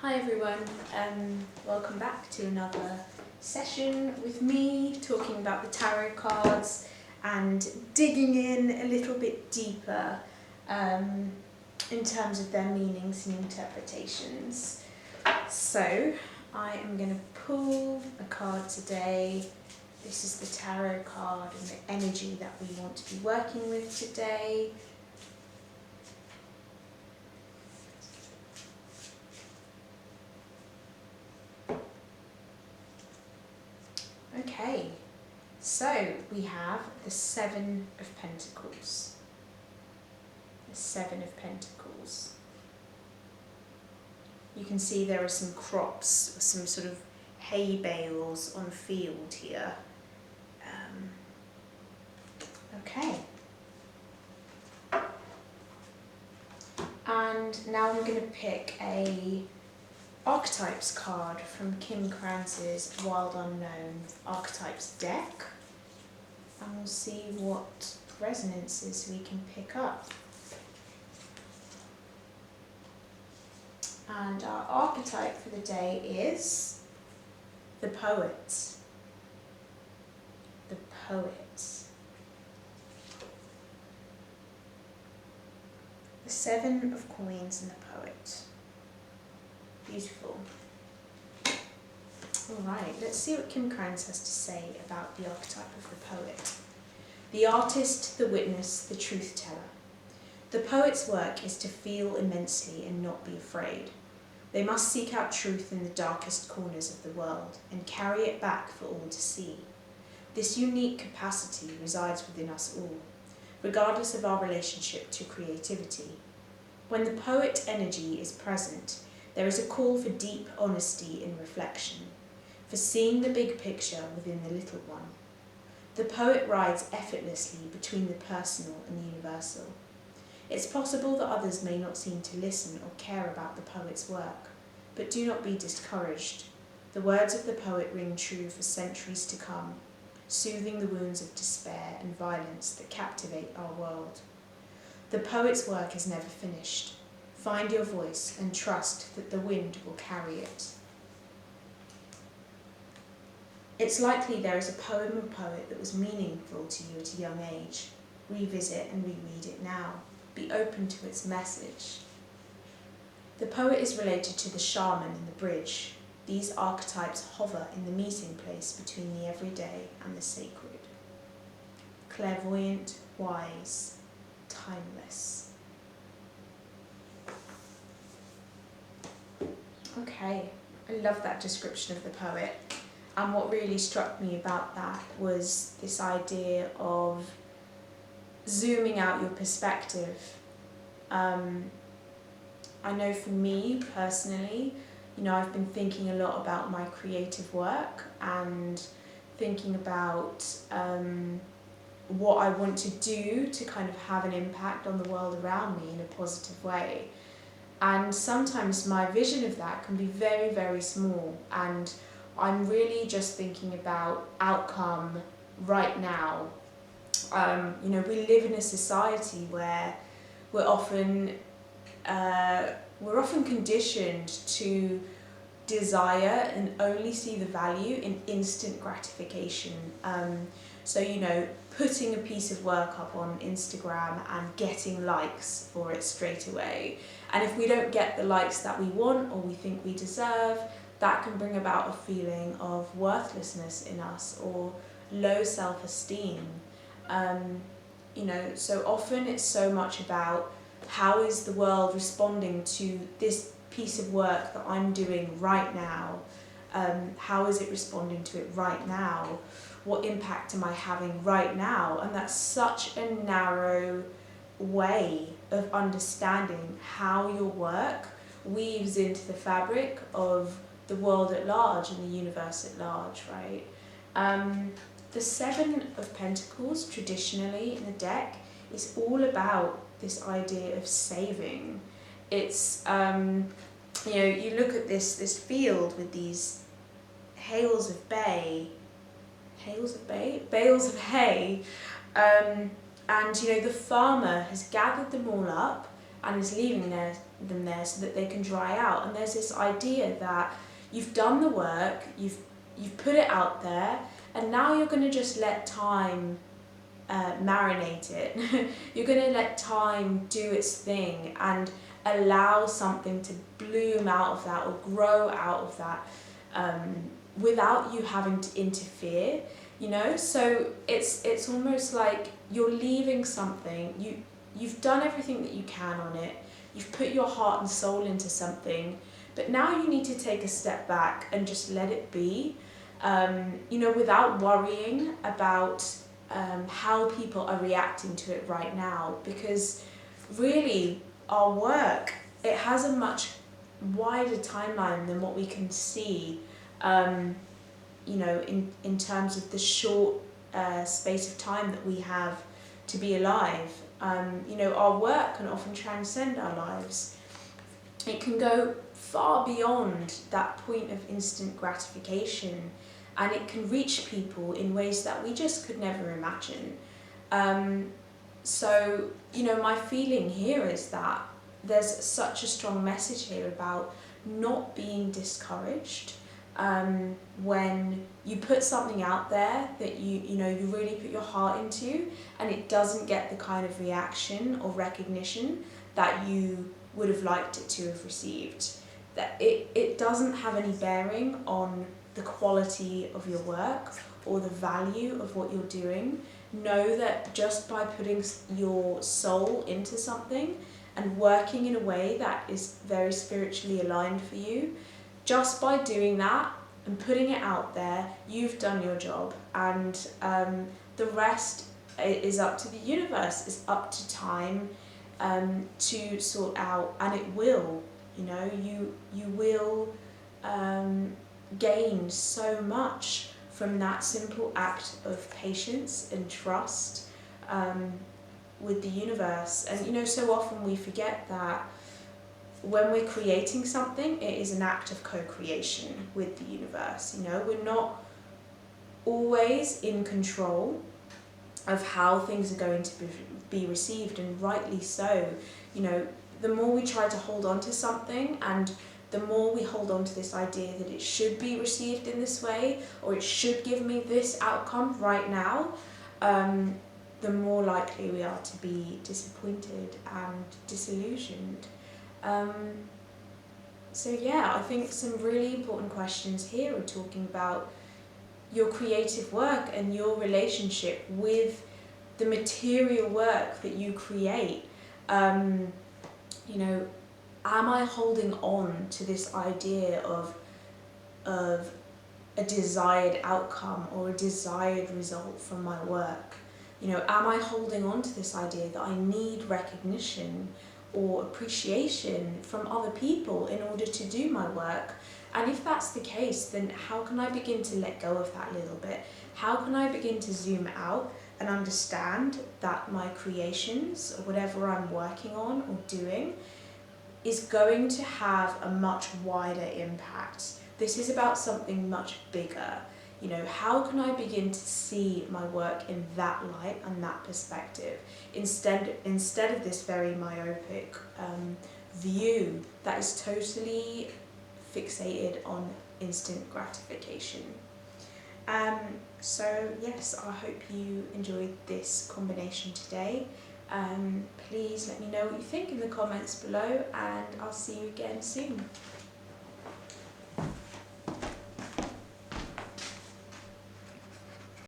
Hi everyone, welcome back to another session with me talking about the tarot cards and digging in a little bit deeper in terms of their meanings and interpretations. So I am going to pull a card today. This is the tarot card and the energy that we want to be working with today. Okay, so we have the Seven of Pentacles. The Seven of Pentacles. You can see there are some crops, some sort of hay bales on a field here. Okay. And now I'm going to pick a Archetypes card from Kim Kranz's Wild Unknown Archetypes deck, and we'll see what resonances we can pick up. And our archetype for the day is the Poet. The Poet. The Seven of Coins and the Poet. Beautiful. Alright, let's see what Kim Kranz has to say about the archetype of the poet. The artist, the witness, the truth teller. The poet's work is to feel immensely and not be afraid. They must seek out truth in the darkest corners of the world and carry it back for all to see. This unique capacity resides within us all, regardless of our relationship to creativity. When the poet energy is present, there is a call for deep honesty in reflection, for seeing the big picture within the little one. The poet rides effortlessly between the personal and the universal. It's possible that others may not seem to listen or care about the poet's work, but do not be discouraged. The words of the poet ring true for centuries to come, soothing the wounds of despair and violence that captivate our world. The poet's work is never finished. Find your voice and trust that the wind will carry it. It's likely there is a poem or poet that was meaningful to you at a young age. Revisit and reread it now. Be open to its message. The poet is related to the shaman and the bridge. These archetypes hover in the meeting place between the everyday and the sacred. Clairvoyant, wise, timeless. Okay, I love that description of the poet, and what really struck me about that was this idea of zooming out your perspective. I know for me personally, I've been thinking a lot about my creative work and thinking about what I want to do to kind of have an impact on the world around me in a positive way. And sometimes my vision of that can be very, very small, and I'm really just thinking about outcome right now. We live in a society where we're often conditioned to desire and only see the value in instant gratification. Putting a piece of work up on Instagram and getting likes for it straight away. And if we don't get the likes that we want or we think we deserve, that can bring about a feeling of worthlessness in us or low self-esteem. So often it's so much about how is the world responding to this piece of work that I'm doing right now? How is it responding to it right now? What impact am I having right now? And that's such a narrow way of understanding how your work weaves into the fabric of the world at large and the universe at large, right? The Seven of Pentacles, traditionally in the deck, is all about this idea of saving. It's, you look at this field with these bales of hay, and the farmer has gathered them all up and is leaving them there so that they can dry out. And there's this idea that you've done the work, you've put it out there, and now you're going to just let time marinate it. You're going to let time do its thing and allow something to bloom out of that or grow out of that without you having to interfere, you know. So it's almost like you're leaving something, you've done everything that you can on it, you've put your heart and soul into something, but now you need to take a step back and just let it be, you know, without worrying about how people are reacting to it right now. Because really our work, it has a much wider timeline than what we can see, you know, in terms of the short space of time that we have to be alive. You know, our work can often transcend our lives. It can go far beyond that point of instant gratification, and it can reach people in ways that we just could never imagine. So, you know, my feeling here is that there's such a strong message here about not being discouraged when you put something out there that you know you really put your heart into, and it doesn't get the kind of reaction or recognition that you would have liked it to have received. That it doesn't have any bearing on the quality of your work or the value of what you're doing. Know that just by putting your soul into something and working in a way that is very spiritually aligned for you, just by doing that and putting it out there, you've done your job. And the rest is up to the universe, is up to time to sort out, and it will, you know, you will gain so much from that simple act of patience and trust with the universe. And you know, so often we forget that when we're creating something, it is an act of co-creation with the universe. You know, we're not always in control of how things are going to be received, and rightly so. You know, the more we try to hold on to something, and the more we hold on to this idea that it should be received in this way, or it should give me this outcome right now, the more likely we are to be disappointed and disillusioned. So yeah, I think some really important questions here are talking about your creative work and your relationship with the material work that you create. You know, am I holding on to this idea of a desired outcome or a desired result from my work? You know, am I holding on to this idea that I need recognition or appreciation from other people in order to do my work? And if that's the case, then how can I begin to let go of that a little bit? How can I begin to zoom out and understand that my creations, or whatever I'm working on or doing, is going to have a much wider impact? This is about something much bigger. You know, how can I begin to see my work in that light and that perspective, instead of this very myopic view that is totally fixated on instant gratification? So yes, I hope you enjoyed this combination today. Please let me know what you think in the comments below, and I'll see you again soon.